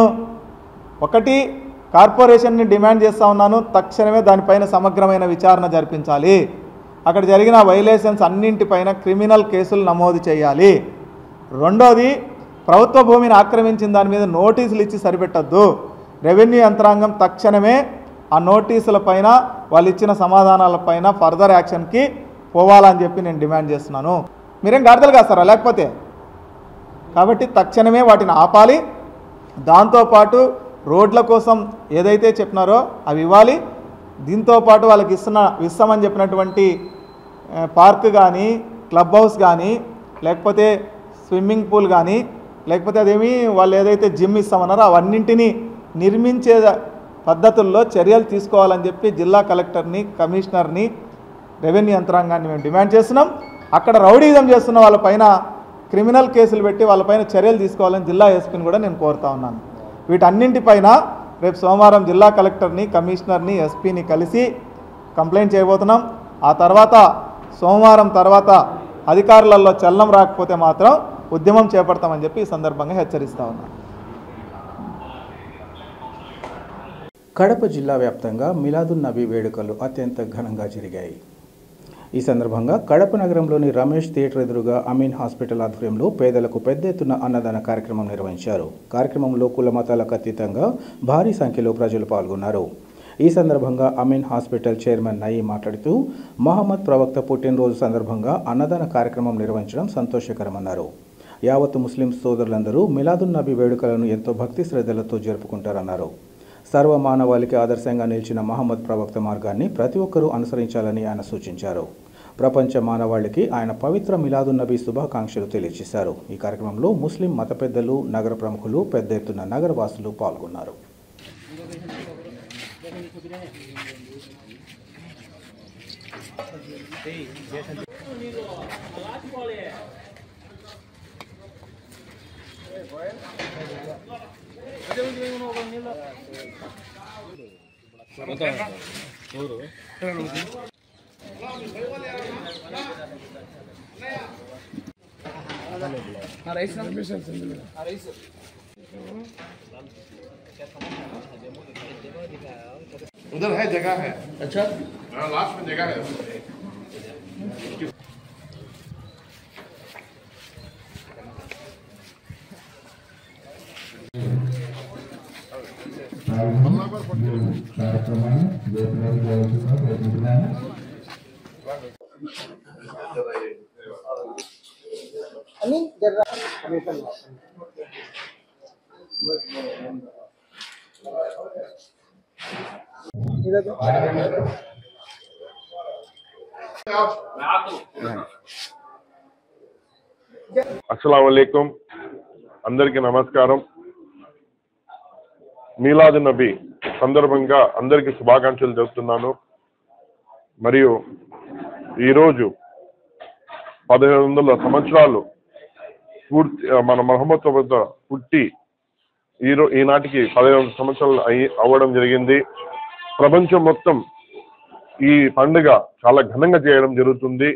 ఒకటి కార్పొరేషన్ని డిమాండ్ చేస్తూ ఉన్నాను, తక్షణమే దానిపైన సమగ్రమైన విచారణ జరిపించాలి. అక్కడ జరిగిన వైలేషన్స్ అన్నింటిపైన క్రిమినల్ కేసులు నమోదు చేయాలి. రెండోది, ప్రభుత్వ భూమిని ఆక్రమించిన దాని మీద నోటీసులు ఇచ్చి సరిపెట్టద్దు. రెవెన్యూ యంత్రాంగం తక్షణమే ఆ నోటీసుల పైన వాళ్ళు ఇచ్చిన సమాధానాలపైన ఫర్దర్ యాక్షన్కి పోవాలని చెప్పి నేను డిమాండ్ చేస్తున్నాను. మీరేం గాడిదలు కాస్తారా లేకపోతే? కాబట్టి తక్షణమే వాటిని ఆపాలి. దాంతోపాటు రోడ్ల కోసం ఏదైతే చెప్పినారో అవి ఇవ్వాలి. దీంతోపాటు వాళ్ళకి ఇస్తామని చెప్పినటువంటి పార్క్ కానీ క్లబ్ హౌస్ కానీ లేకపోతే స్విమ్మింగ్ పూల్ కానీ లేకపోతే అదేమి వాళ్ళు ఏదైతే జిమ్ ఇస్తామన్నారో అవన్నింటినీ నిర్మించే పద్ధతుల్లో చర్యలు తీసుకోవాలని చెప్పి జిల్లా కలెక్టర్ని, కమిషనర్ని, రెవెన్యూ యంత్రాంగాన్ని మేము డిమాండ్ చేస్తున్నాం. అక్కడ రౌడీజం చేస్తున్న వాళ్ళపైన క్రిమినల్ కేసులు పెట్టి వాళ్ళపైన చర్యలు తీసుకోవాలని జిల్లా ఎస్పీని కూడా నేను కోరుతా ఉన్నాను. వీటన్నింటిపైన రేపు సోమవారం జిల్లా కలెక్టర్ని, కమిషనర్ని, ఎస్పీని కలిసి కంప్లైంట్ చేయబోతున్నాం. ఆ తర్వాత సోమవారం తర్వాత అధికారులలో చలనం రాకపోతే మాత్రం ఉద్యమం చేపడతామని చెప్పి ఈ సందర్భంగా హెచ్చరిస్తా ఉన్నాను. కడప జిల్లా వ్యాప్తంగా మిలాదున్ నబీ వేడుకలు అత్యంత ఘనంగా జరిగాయి. ఈ సందర్భంగా కడప నగరంలోని రమేష్ థియేటర్ ఎదురుగా అమీన్ హాస్పిటల్ ఆధ్వర్యంలో పేదలకు పెద్ద ఎత్తున అన్నదాన కార్యక్రమం నిర్వహించారు. కార్యక్రమంలో కుల మతాలకు అతీతంగా భారీ సంఖ్యలో ప్రజలు పాల్గొన్నారు. ఈ సందర్భంగా అమీన్ హాస్పిటల్ చైర్మన్ నయీ మాట్లాడుతూ మహమ్మద్ ప్రవక్త పుట్టినరోజు సందర్భంగా అన్నదాన కార్యక్రమం నిర్వహించడం సంతోషకరమన్నారు. యావత్ ముస్లిం సోదరులందరూ మిలాదున్ నబీ వేడుకలను ఎంతో భక్తి శ్రద్ధలతో జరుపుకుంటారన్నారు. సర్వ మానవాళికి ఆదర్శంగా నిలిచిన మహమ్మద్ ప్రవక్త మార్గాన్ని ప్రతి ఒక్కరూ అనుసరించాలని ఆయన సూచించారు. ప్రపంచ మానవాళికి ఆయన పవిత్ర మిలాదున్ నబీ శుభాకాంక్షలు తెలియజేశారు. ఈ కార్యక్రమంలో ముస్లిం మత పెద్దలు, నగర ప్రముఖులు, పెద్ద ఎత్తున నగరవాసులు పాల్గొన్నారు. उधर है जगह है। अच्छा लास्ट में जगह है। అస్సలాము అలైకుం, అందరికీ నమస్కారం. మీలాద్ నబీ సందర్భంగా అందరికీ శుభాకాంక్షలు చెబుతున్నాను. మరియు ఈరోజు 1500 సంవత్సరాలు పూర్తి మన మహమ్మద్ ప్రవక్త పుట్టి ఈనాటికి 1500 సంవత్సరాలు అవ్వడం జరిగింది. ప్రపంచం మొత్తం ఈ పండుగ చాలా ఘనంగా చేయడం జరుగుతుంది.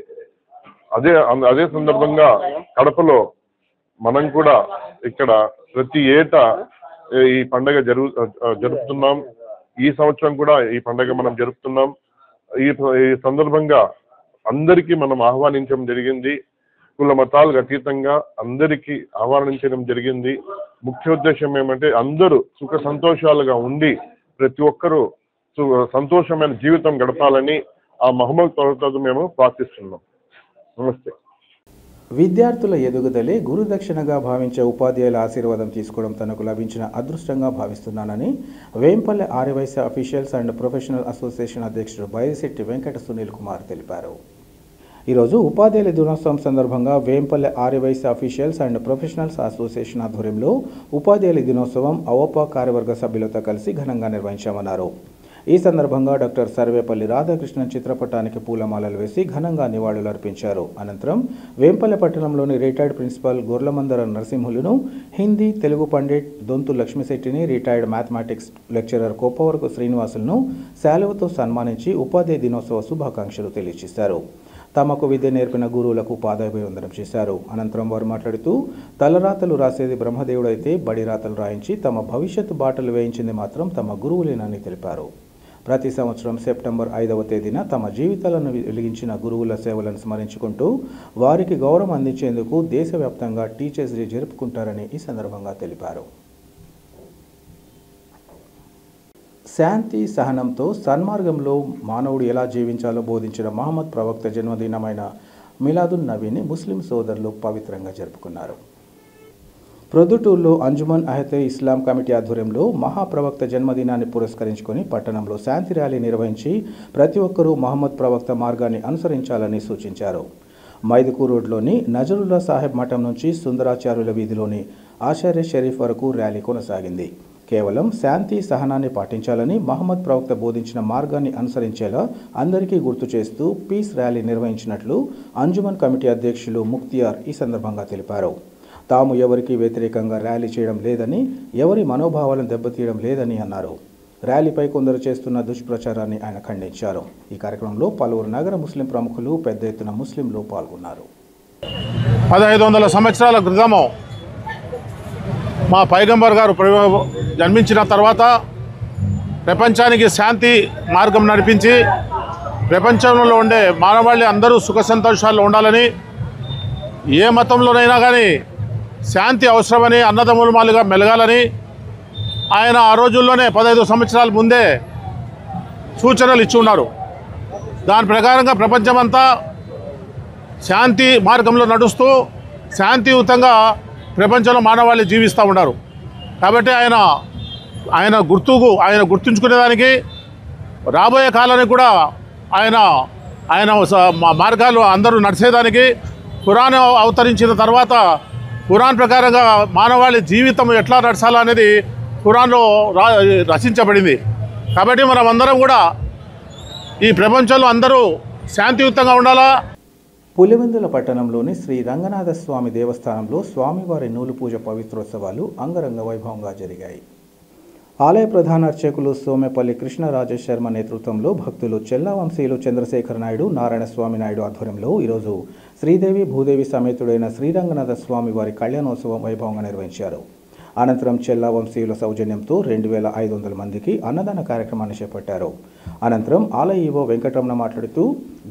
అదే సందర్భంగా కడపలో మనం కూడా ఇక్కడ ప్రతి ఏటా ఈ పండుగ జరుపుతున్నాం. ఈ సంవత్సరం కూడా ఈ పండుగ మనం జరుపుతున్నాం. ఈ సందర్భంగా అందరికీ మనం ఆహ్వానించడం జరిగింది. కుల మతాలకు అతీతంగా అందరికీ ఆహ్వానించడం జరిగింది. ముఖ్య ఉద్దేశం ఏమంటే అందరూ సుఖ సంతోషాలుగా ఉండి ప్రతి ఒక్కరూ సంతోషమైన జీవితం గడపాలని ఆ మహమ్మద్ ప్రవక్తతో మేము ప్రార్థిస్తున్నాం. నమస్తే. విద్యార్థుల ఎదుగుదలే గురుదక్షిణగా భావించే ఉపాధ్యాయుల ఆశీర్వాదం తీసుకోవడం తనకు లభించిన అదృష్టంగా భావిస్తున్నానని Vempalle Aryavysya officials and professional association అధ్యక్షుడు బైరిశెట్టి వెంకట సునీల్ కుమార్ తెలిపారు. ఈరోజు ఉపాధ్యాయుల దినోత్సవం సందర్భంగా Vempalle Aryavysya officials and professionals association ఆధ్వర్యంలో ఉపాధ్యాయుల దినోత్సవం అవోపా కార్యవర్గ సభ్యులతో కలిసి ఘనంగా నిర్వహించామన్నారు. ఈ సందర్భంగా డాక్టర్ సర్వేపల్లి రాధాకృష్ణన్ చిత్రపటానికి పూలమాలలు వేసి ఘనంగా నివాళులు అర్పించారు. అనంతరం వేంపల్లె పట్టణంలోని రిటైర్డ్ ప్రిన్సిపల్ గొర్లమందర నరసింహులను, హిందీ, తెలుగు పండిట్ దొంతు లక్ష్మీశెట్టిని, రిటైర్డ్ మ్యాథమెటిక్స్ లెక్చరర్ కోపవరపు శ్రీనివాసులను శాలువతో సన్మానించి ఉపాధ్యాయ దినోత్సవ శుభాకాంక్షలు తెలియజేశారు. తమకు విద్య నేర్పిన గురువులకు పాదాభివందనం చేశారు. అనంతరం వారు మాట్లాడుతూ తలరాతలు రాసేది బ్రహ్మదేవుడైతే బడి రాతలు రాయించి తమ భవిష్యత్తు బాటలు వేయించింది మాత్రం తమ గురువులేనని తెలిపారు. ప్రతి సంవత్సరం సెప్టెంబర్ 5వ తేదీన తమ జీవితాలను వెలిగించిన గురువుల సేవలను స్మరించుకుంటూ వారికి గౌరవం అందించేందుకు దేశవ్యాప్తంగా టీచర్స్ డే జరుపుకుంటారని ఈ సందర్భంగా తెలిపారు. శాంతి సహనంతో సన్మార్గంలో మానవుడు ఎలా జీవించాలో బోధించిన మహమ్మద్ ప్రవక్త జన్మదినమైన మిలాదున్ నబీని ముస్లిం సోదరులు పవిత్రంగా జరుపుకున్నారు. ప్రొద్దుటూరులో అంజుమన్ అహతే ఇస్లాం కమిటీ ఆధ్వర్యంలో మహాప్రవక్త జన్మదినాన్ని పురస్కరించుకొని పట్టణంలో శాంతి ర్యాలీ నిర్వహించి ప్రతి ఒక్కరూ మహమ్మద్ ప్రవక్త మార్గాన్ని అనుసరించాలని సూచించారు. మైదుకూర్ రోడ్లోని నజరుల్లా సాహెబ్ మఠం నుంచి సుందరాచార్యుల వీధిలోని ఆచార్య షరీఫ్ వరకు ర్యాలీ కొనసాగింది. కేవలం శాంతి సహనాన్ని పాటించాలని మహమ్మద్ ప్రవక్త బోధించిన మార్గాన్ని అనుసరించేలా అందరికీ గుర్తు చేస్తూ పీస్ ర్యాలీ నిర్వహించినట్లు అంజుమన్ కమిటీ అధ్యక్షులు ముఖ్తియార్ ఈ సందర్భంగా తెలిపారు. తాము ఎవరికి వ్యతిరేకంగా ర్యాలీ చేయడం లేదని, ఎవరి మనోభావాలను దెబ్బతీయడం లేదని అన్నారు. ర్యాలీపై కొందరు చేస్తున్న దుష్ప్రచారాన్ని ఆయన ఖండించారు. ఈ కార్యక్రమంలో పలువురు నగర ముస్లిం ప్రముఖులు పెద్ద ఎత్తున ముస్లింలు పాల్గొన్నారు. 1500 సంవత్సరాల క్రితము మా పైగంబర్ గారు జన్మించిన తర్వాత ప్రపంచానికి శాంతి మార్గం నడిపించి ప్రపంచంలో ఉండే మానవాళి అందరూ సుఖ సంతోషాల్లో ఉండాలని, ఏ మతంలోనైనా కానీ శాంతి అవసరమని, అన్నదమ్ములుమాలుగా మెలగాలని ఆయన ఆ రోజుల్లోనే 15 సంవత్సరాల ముందే సూచనలు ఇచ్చి ఉన్నారు. దాని ప్రకారంగా ప్రపంచమంతా శాంతి మార్గంలో నడుస్తూ శాంతియుతంగా ప్రపంచంలో మానవాళి జీవిస్తూ ఉన్నారు. కాబట్టి ఆయన గుర్తుంచుకునేదానికి రాబోయే కాలానికి కూడా ఆయన మార్గాలు అందరూ నడిచేదానికి ఖురాన్ అవతరించిన తర్వాత ఖురాన్ ప్రకారంగా మానవాళి జీవితం ఎట్లా నడచాలా అనేది ఖురాన్లో రచించబడింది. కాబట్టి మనం అందరం కూడా ఈ ప్రపంచంలో అందరూ శాంతియుతంగా ఉండాలా. పులివెందుల పట్టణంలోని శ్రీ రంగనాథ స్వామి దేవస్థానంలో స్వామివారి నూలు పూజ పవిత్రోత్సవాలు అంగరంగ వైభవంగా జరిగాయి. ఆలయ ప్రధాన అర్చకులు సోమెపల్లి కృష్ణరాజేష్ శర్మ నేతృత్వంలో భక్తులు చెల్లావంశీయులు చంద్రశేఖర నాయుడు, నారాయణ స్వామి నాయుడు ఆధ్వర్యంలో ఈరోజు శ్రీదేవి భూదేవి సమేతుడైన శ్రీరంగనాథ స్వామి వారి కళ్యాణోత్సవం వైభవంగా నిర్వహించారు. అనంతరం చెల్లావంశీయుల సౌజన్యంతో 2500 మందికి అన్నదాన కార్యక్రమాన్ని చేపట్టారు. అనంతరం ఆలయ ఈవో వెంకటరమణ మాట్లాడుతూ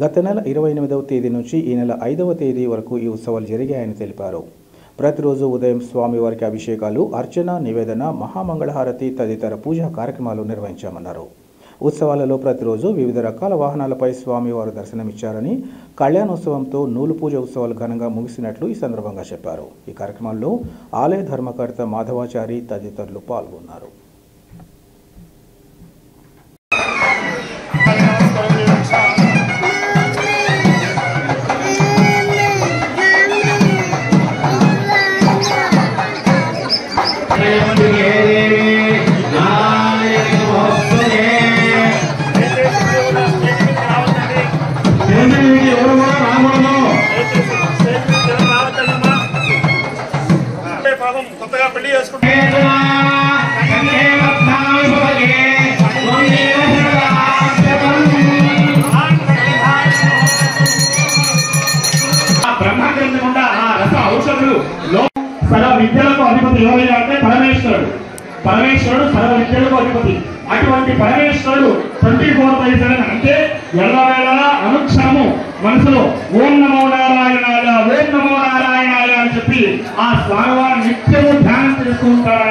గత నెల 28వ తేదీ నుంచి ఈ నెల 5వ తేదీ వరకు ఈ ఉత్సవాలు జరిగాయని తెలిపారు. ప్రతిరోజు ఉదయం స్వామివారికి అభిషేకాలు, అర్చన, నివేదన, మహామంగళహారతి తదితర పూజా కార్యక్రమాలు నిర్వహించామన్నారు. ఉత్సవాలలో ప్రతిరోజు వివిధ రకాల వాహనాలపై స్వామివారు దర్శనమిచ్చారని, కళ్యాణోత్సవంతో నూలు పూజ ఉత్సవాలు ఘనంగా ముగిసినట్లు ఈ సందర్భంగా చెప్పారు. ఈ కార్యక్రమంలో ఆలయ ధర్మకర్త మాధవాచారి తదితరులు పాల్గొన్నారు. సర్వ విద్యలకు అధిపతి ఎవరైనా అంటే పరమేశ్వరుడు సర్వ విద్యలకు అధిపతి. అటువంటి పరమేశ్వరుడు 24/7 అంటే ఎల్లవేళలా అనుక్షణము మనసులో ఓం నమో నారాయణాయ, ఓం నమో నారాయణాయ అని చెప్పి ఆ స్వామివారు నిత్యము ధ్యానం చేస్తూ ఉంటారు.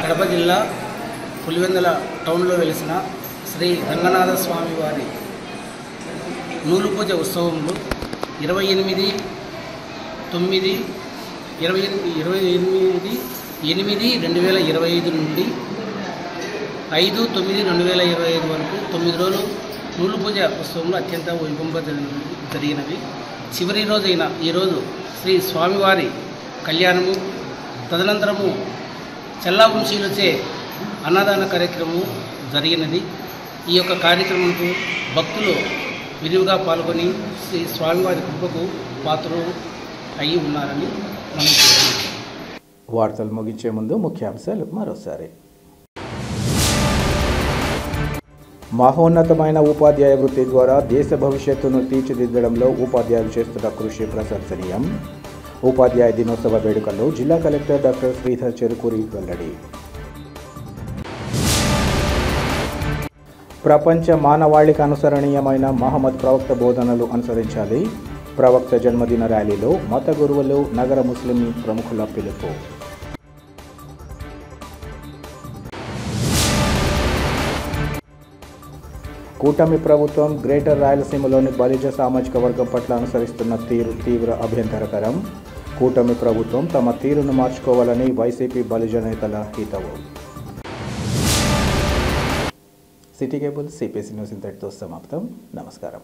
కడప జిల్లా పులివెందుల టౌన్లో వెలిసిన శ్రీ రంగనాథ స్వామి వారి నూలు పూజ ఉత్సవంలో 28/8/2025 నుండి 5/9/2025 వరకు 9 రోజులు నూలు పూజ ఉత్సవంలో అత్యంత వైభవంగా జరిగినవి. చివరి రోజైన ఈరోజు శ్రీ స్వామివారి కళ్యాణము, తదనంతరము చల్లావంశీలచే అన్నదాన కార్యక్రమం జరిగినది. ఈ యొక్క కార్యక్రమంకు భక్తులు విరివిగా పాల్గొని శ్రీ స్వామివారి కృపకు పాత్రలు అయి ఉన్నారని మనం చూడాలి. వార్తలు ముగించే ముందు ముఖ్యాంశాలు మరోసారి. మహోన్నతమైన ఉపాధ్యాయ వృత్తి ద్వారా దేశ భవిష్యత్తును తీర్చిదిద్దడంలో ఉపాధ్యాయులు చేస్తున్న కృషి ప్రశంసనీయం. ఉపాధ్యాయ దినోత్సవ వేడుకల్లో జిల్లా కలెక్టర్ డాక్టర్ శ్రీధర్ చెరుకూరి వెల్లడి. ప్రపంచ మానవాళికి అనుసరణీయమైన మహమ్మద్ ప్రవక్త బోధనలు అనుసరించాలి. ప్రవక్త జన్మదిన ర్యాలీలో మత గురువులు, నగర ముస్లిం ప్రముఖుల పిలుపు. కూటమి ప్రభుత్వం గ్రేటర్ రాయలసీమలోని బలిజ సామాజిక వర్గం పట్ల అనుసరిస్తున్న తీరు తీవ్ర అభ్యంతరకరం. కూటమి ప్రభుత్వం తమ తీరును మార్చుకోవాలని వైసీపీ బలిజ నేతల హితవు. సిటీ కేబుల్ సిపిసి న్యూస్ ఇంతటితో సమాప్తం. నమస్కారం.